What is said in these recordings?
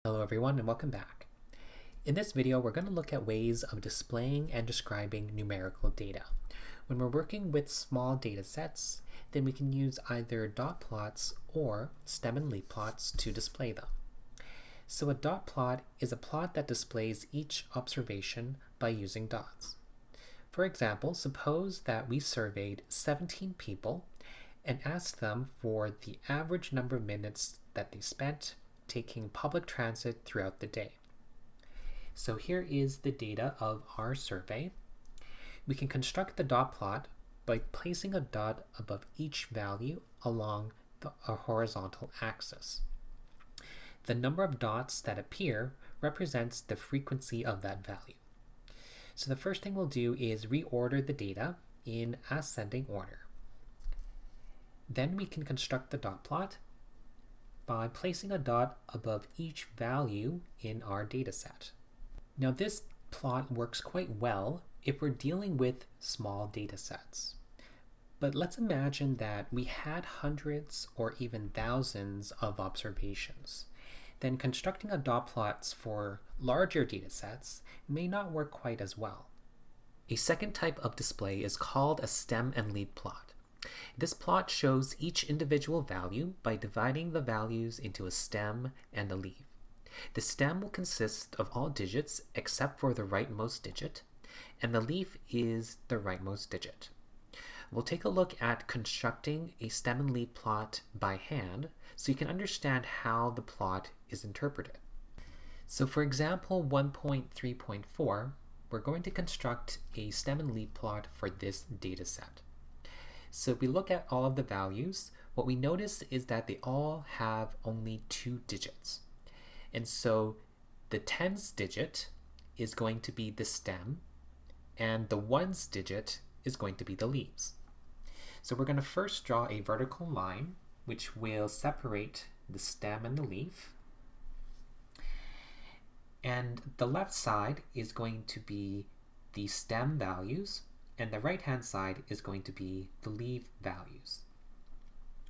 Hello everyone and welcome back. In this video we're going to look at ways of displaying and describing numerical data. When we're working with small data sets, then we can use either dot plots or stem and leaf plots to display them. So a dot plot is a plot that displays each observation by using dots. For example, suppose that we surveyed 17 people and asked them for the average number of minutes that they spent taking public transit throughout the day. So here is the data of our survey. We can construct the dot plot by placing a dot above each value along a horizontal axis. The number of dots that appear represents the frequency of that value. So the first thing we'll do is reorder the data in ascending order. Then we can construct the dot plot by placing a dot above each value in our dataset. Now this plot works quite well if we're dealing with small datasets. But let's imagine that we had hundreds or even thousands of observations. Then constructing a dot plots for larger datasets may not work quite as well. A second type of display is called a stem and leaf plot. This plot shows each individual value by dividing the values into a stem and a leaf. The stem will consist of all digits except for the rightmost digit, and the leaf is the rightmost digit. We'll take a look at constructing a stem and leaf plot by hand so you can understand how the plot is interpreted. So for example 1.3.4, we're going to construct a stem and leaf plot for this data set. So if we look at all of the values, what we notice is that they all have only 2 digits. And so the tens digit is going to be the stem, and the ones digit is going to be the leaves. So we're going to first draw a vertical line, which will separate the stem and the leaf. And the left side is going to be the stem values, and the right-hand side is going to be the leaf values.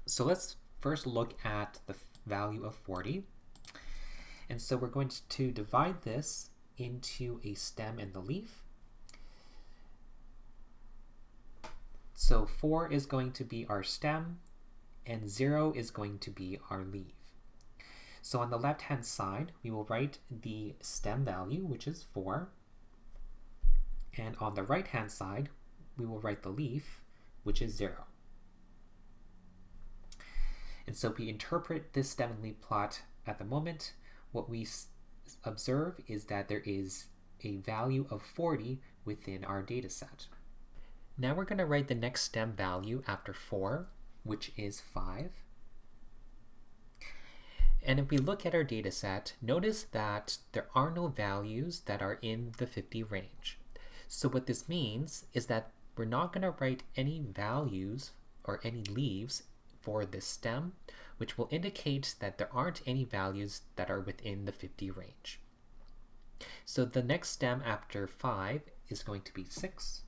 So let's first look at the value of 40. And so we're going to divide this into a stem and the leaf. So 4 is going to be our stem, and 0 is going to be our leaf. So on the left-hand side, we will write the stem value, which is 4. And on the right-hand side, we will write the leaf, which is 0. And so we interpret this stem and leaf plot at the moment. What we observe is that there is a value of 40 within our data set. Now we're going to write the next stem value after 4, which is 5. And if we look at our data set, notice that there are no values that are in the 50 range. So what this means is that we're not going to write any values or any leaves for this stem, which will indicate that there aren't any values that are within the 50 range. So the next stem after 5 is going to be 6.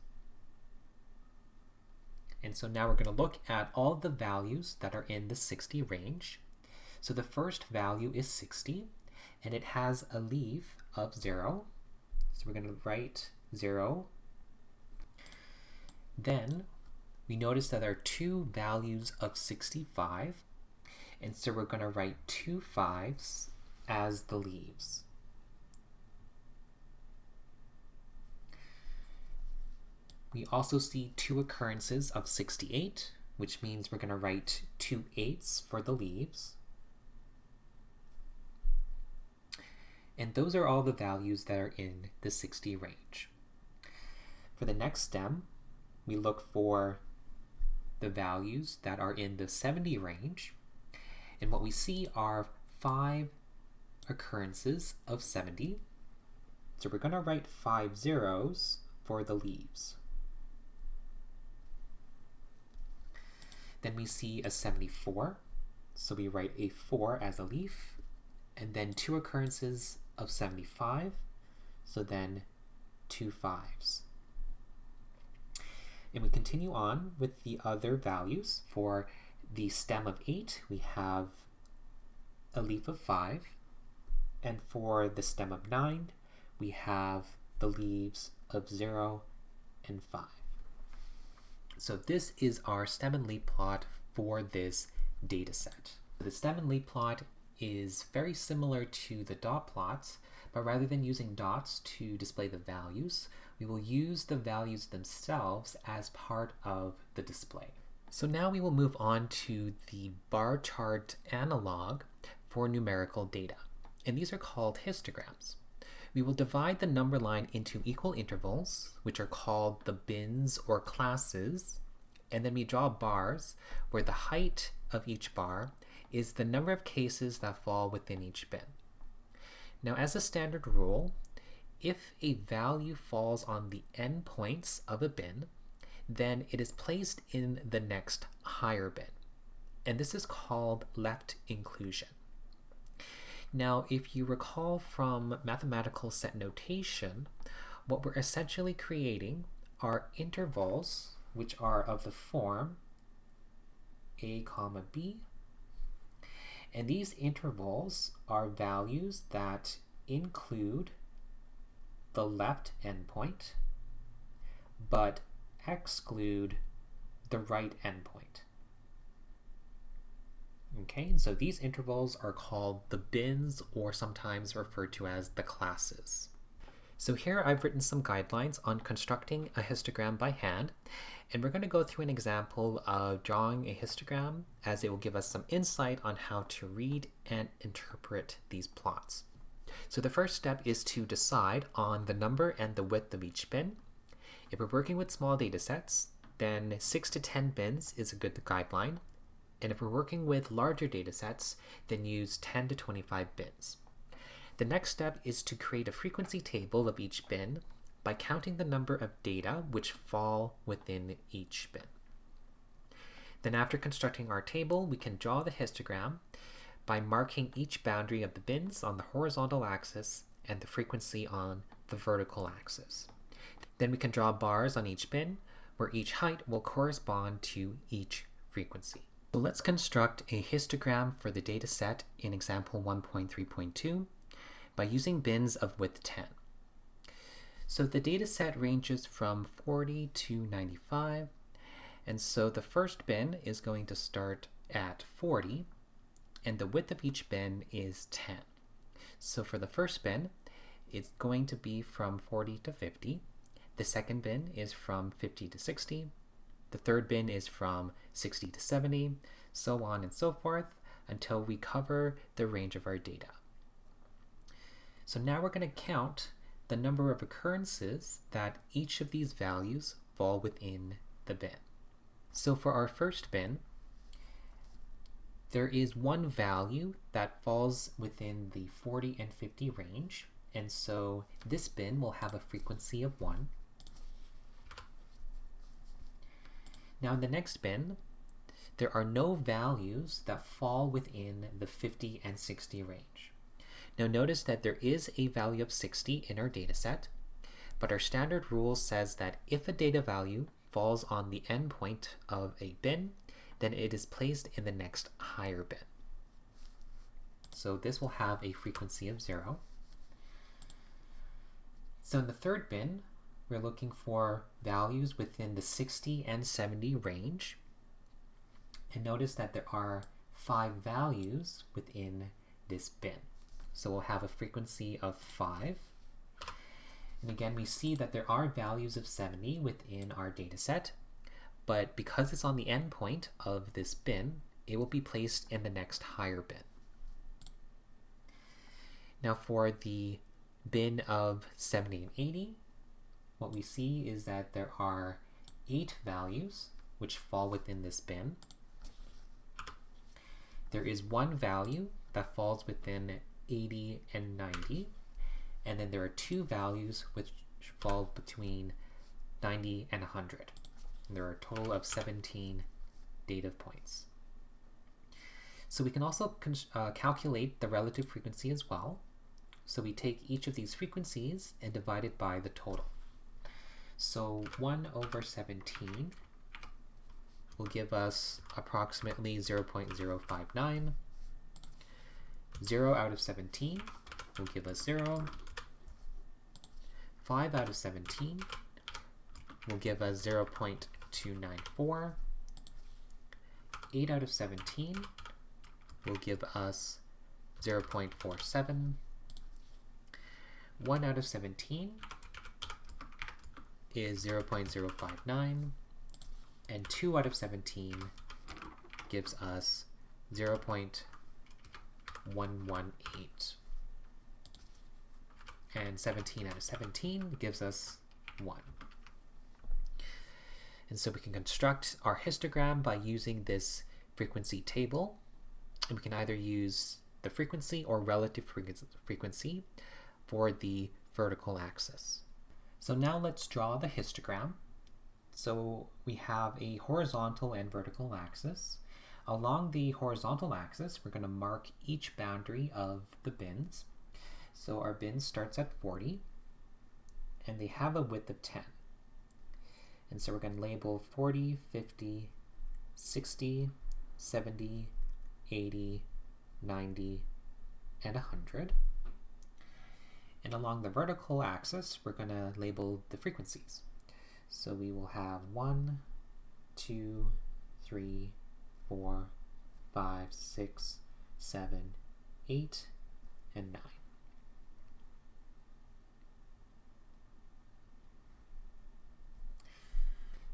And so now we're going to look at all the values that are in the 60 range. So the first value is 60, and it has a leaf of 0. So we're going to write 0. Then we notice that there are 2 values of 65, and so we're going to write 2 5s as the leaves. We also see 2 occurrences of 68, which means we're going to write 2 8s for the leaves. And those are all the values that are in the 60 range. For the next stem, we look for the values that are in the 70 range. And what we see are 5 occurrences of 70. So we're going to write 5 zeros for the leaves. Then we see a 74. So we write a 4 as a leaf. And then 2 occurrences of 75. So then 2 5s. And we continue on with the other values. For the stem of 8, we have a leaf of 5, And for the stem of 9, we have the leaves of 0 and 5. So this is our stem and leaf plot for this data set. The stem and leaf plot is very similar to the dot plots, but rather than using dots to display the values, we will use the values themselves as part of the display. So now we will move on to the bar chart analog for numerical data, and these are called histograms. We will divide the number line into equal intervals, which are called the bins or classes, and then we draw bars where the height of each bar is the number of cases that fall within each bin. Now, as a standard rule, if a value falls on the endpoints of a bin, then it is placed in the next higher bin, and this is called left inclusion. Now, if you recall from mathematical set notation, what we're essentially creating are intervals which are of the form a comma b, and these intervals are values that include the left endpoint but exclude the right endpoint. Okay, so these intervals are called the bins, or sometimes referred to as the classes. So here I've written some guidelines on constructing a histogram by hand, and we're going to go through an example of drawing a histogram, as it will give us some insight on how to read and interpret these plots. So the first step is to decide on the number and the width of each bin. If we're working with small data sets, then 6 to 10 bins is a good guideline. And if we're working with larger data sets, then use 10 to 25 bins. The next step is to create a frequency table of each bin by counting the number of data which fall within each bin. Then after constructing our table, we can draw the histogram by marking each boundary of the bins on the horizontal axis and the frequency on the vertical axis. Then we can draw bars on each bin where each height will correspond to each frequency. So let's construct a histogram for the data set in example 1.3.2 by using bins of width 10. So the data set ranges from 40 to 95, and so the first bin is going to start at 40, and the width of each bin is 10. So for the first bin, it's going to be from 40 to 50. The second bin is from 50 to 60. The third bin is from 60 to 70, so on and so forth, until we cover the range of our data. So now we're going to count the number of occurrences that each of these values fall within the bin. So for our first bin, there is one value that falls within the 40 and 50 range, and so this bin will have a frequency of 1. Now in the next bin, there are no values that fall within the 50 and 60 range. Now notice that there is a value of 60 in our data set, but our standard rule says that if a data value falls on the endpoint of a bin, then it is placed in the next higher bin. So this will have a frequency of 0. So in the third bin, we're looking for values within the 60 and 70 range. And notice that there are 5 values within this bin. So we'll have a frequency of 5. And again, we see that there are values of 70 within our data set, but because it's on the endpoint of this bin, it will be placed in the next higher bin. Now for the bin of 70 and 80, what we see is that there are 8 values which fall within this bin. There is one value that falls within 80 and 90, and then there are 2 values which fall between 90 and 100. And there are a total of 17 data points. So we can also calculate the relative frequency as well. So we take each of these frequencies and divide it by the total. So 1 over 17 will give us approximately 0.059. 0 out of 17 will give us 0. 5 out of 17 will give us 0.294. 8 out of 17 will give us 0.47. 1 out of 17 is 0.059. And 2 out of 17 gives us 0.118. And 17 out of 17 gives us 1. And so we can construct our histogram by using this frequency table. And we can either use the frequency or relative frequency for the vertical axis. So now let's draw the histogram. So we have a horizontal and vertical axis. Along the horizontal axis, we're going to mark each boundary of the bins. So our bin starts at 40, and they have a width of 10. And so we're going to label 40, 50, 60, 70, 80, 90, and 100. And along the vertical axis, we're going to label the frequencies. So we will have 1, 2, 3, 4, 5, 6, 7, 8, and 9.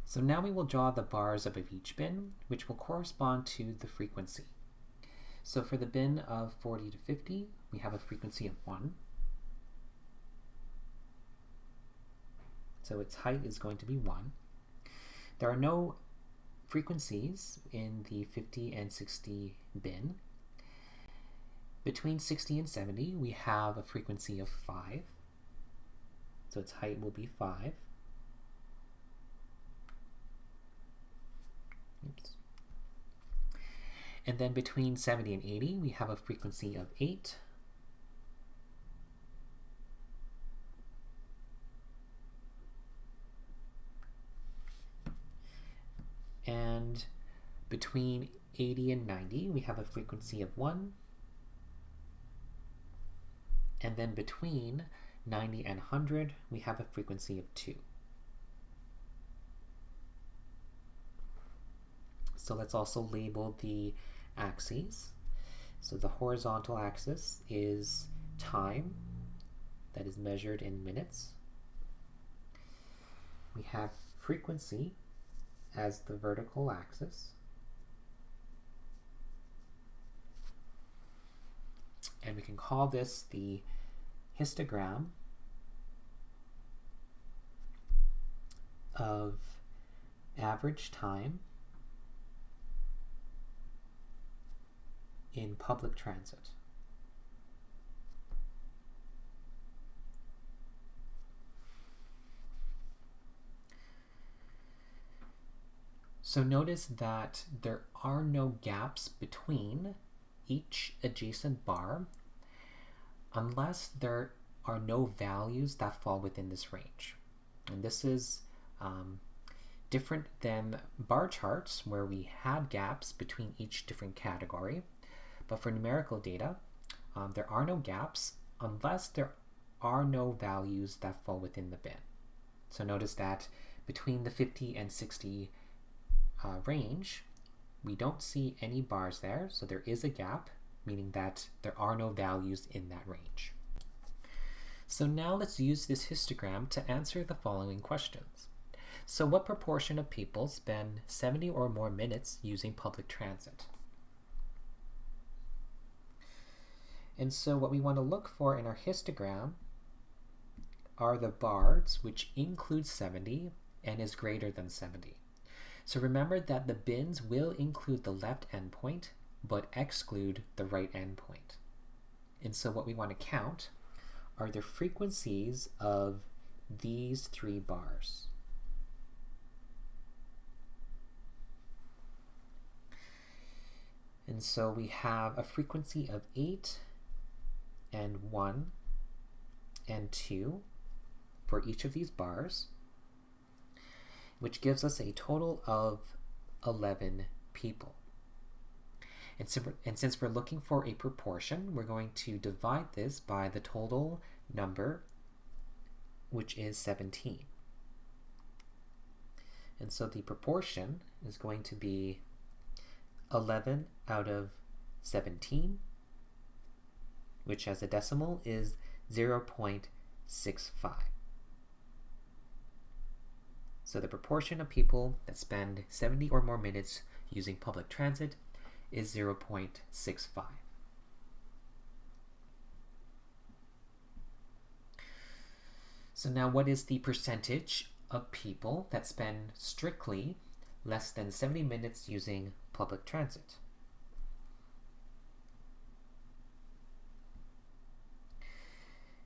So now we will draw the bars above each bin, which will correspond to the frequency. So for the bin of 40 to 50, we have a frequency of 1. So its height is going to be 1. There are no frequencies in the 50 and 60 bin. Between 60 and 70, we have a frequency of 5. So its height will be 5. Oops. And then between 70 and 80, we have a frequency of 8. And between 80 and 90, we have a frequency of 1. And then between 90 and 100, we have a frequency of 2. So let's also label the axes. So the horizontal axis is time, that is measured in minutes. We have frequency as the vertical axis. And we can call this the histogram of average time in public transit. So notice that there are no gaps between each adjacent bar unless there are no values that fall within this range. And this is different than bar charts where we had gaps between each different category. But for numerical data, there are no gaps unless there are no values that fall within the bin. So notice that between the 50 and 60 range, we don't see any bars there, so there is a gap, meaning that there are no values in that range. So now let's use this histogram to answer the following questions. So what proportion of people spend 70 or more minutes using public transit? And so what we want to look for in our histogram are the bars which include 70 and is greater than 70. So remember that the bins will include the left endpoint but exclude the right endpoint. And so what we want to count are the frequencies of these 3 bars. And so we have a frequency of 8 and 1 and 2 for each of these bars, which gives us a total of 11 people. And since we're looking for a proportion, we're going to divide this by the total number, which is 17. And so the proportion is going to be 11 out of 17, which as a decimal is 0.65. So the proportion of people that spend 70 or more minutes using public transit is 0.65. So now what is the percentage of people that spend strictly less than 70 minutes using public transit?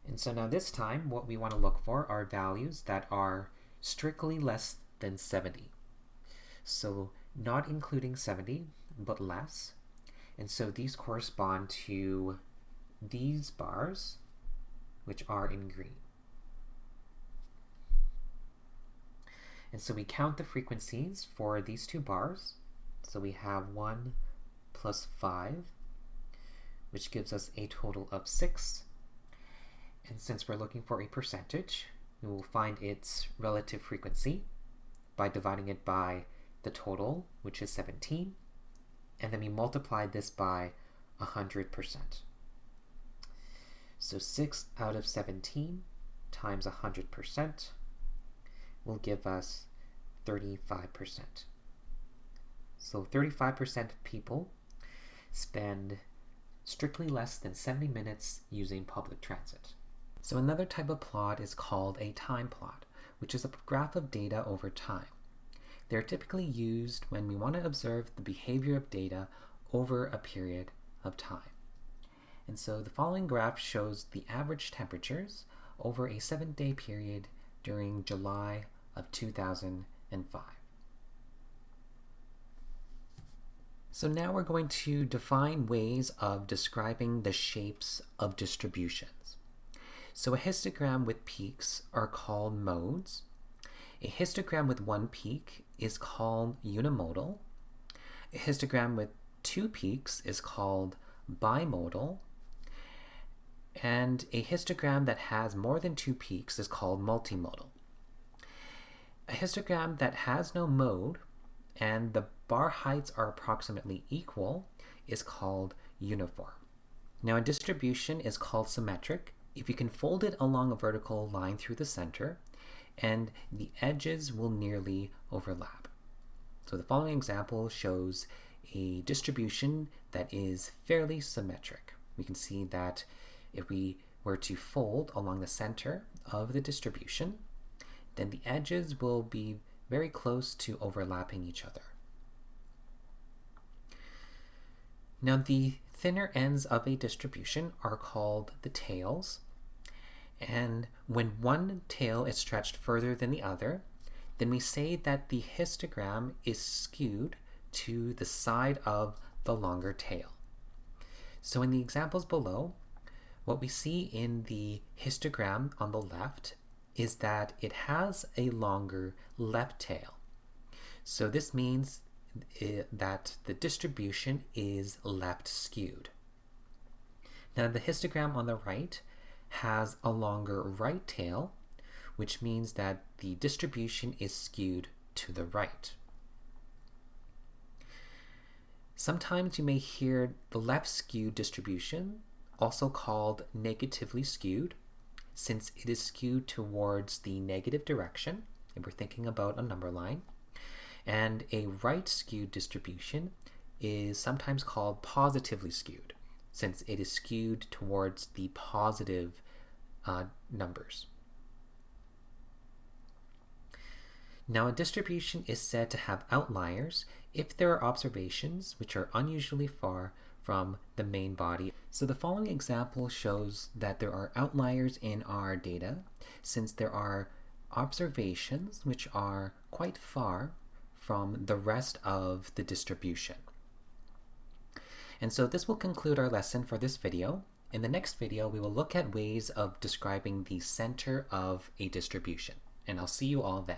And so now this time, what we want to look for are values that are strictly less than 70. So not including 70, but less. And so these correspond to these bars, which are in green. And so we count the frequencies for these two bars. So we have 1 plus 5, which gives us a total of 6. And since we're looking for a percentage, we will find its relative frequency by dividing it by the total, which is 17, and then we multiply this by 100%. So 6 out of 17 times 100% will give us 35%. So 35% of people spend strictly less than 70 minutes using public transit. So another type of plot is called a time plot, which is a graph of data over time. They're typically used when we want to observe the behavior of data over a period of time. And so the following graph shows the average temperatures over a 7-day period during July of 2005. So now we're going to define ways of describing the shapes of distributions. So a histogram with peaks are called modes. A histogram with one peak is called unimodal. A histogram with two peaks is called bimodal. And a histogram that has more than two peaks is called multimodal. A histogram that has no mode and the bar heights are approximately equal is called uniform. Now a distribution is called symmetric if you can fold it along a vertical line through the center and the edges will nearly overlap. So the following example shows a distribution that is fairly symmetric. We can see that if we were to fold along the center of the distribution, then the edges will be very close to overlapping each other. Now the thinner ends of a distribution are called the tails. And when one tail is stretched further than the other, then we say that the histogram is skewed to the side of the longer tail. So in the examples below, what we see in the histogram on the left is that it has a longer left tail. So this means that the distribution is left skewed. Now the histogram on the right has a longer right tail, which means that the distribution is skewed to the right. Sometimes you may hear the left skewed distribution, also called negatively skewed, since it is skewed towards the negative direction, and we're thinking about a number line. And a right skewed distribution is sometimes called positively skewed, since it is skewed towards the positive numbers. Now a distribution is said to have outliers if there are observations which are unusually far from the main body. So the following example shows that there are outliers in our data since there are observations which are quite far from the rest of the distribution. And so this will conclude our lesson for this video. In the next video, we will look at ways of describing the center of a distribution, and I'll see you all then.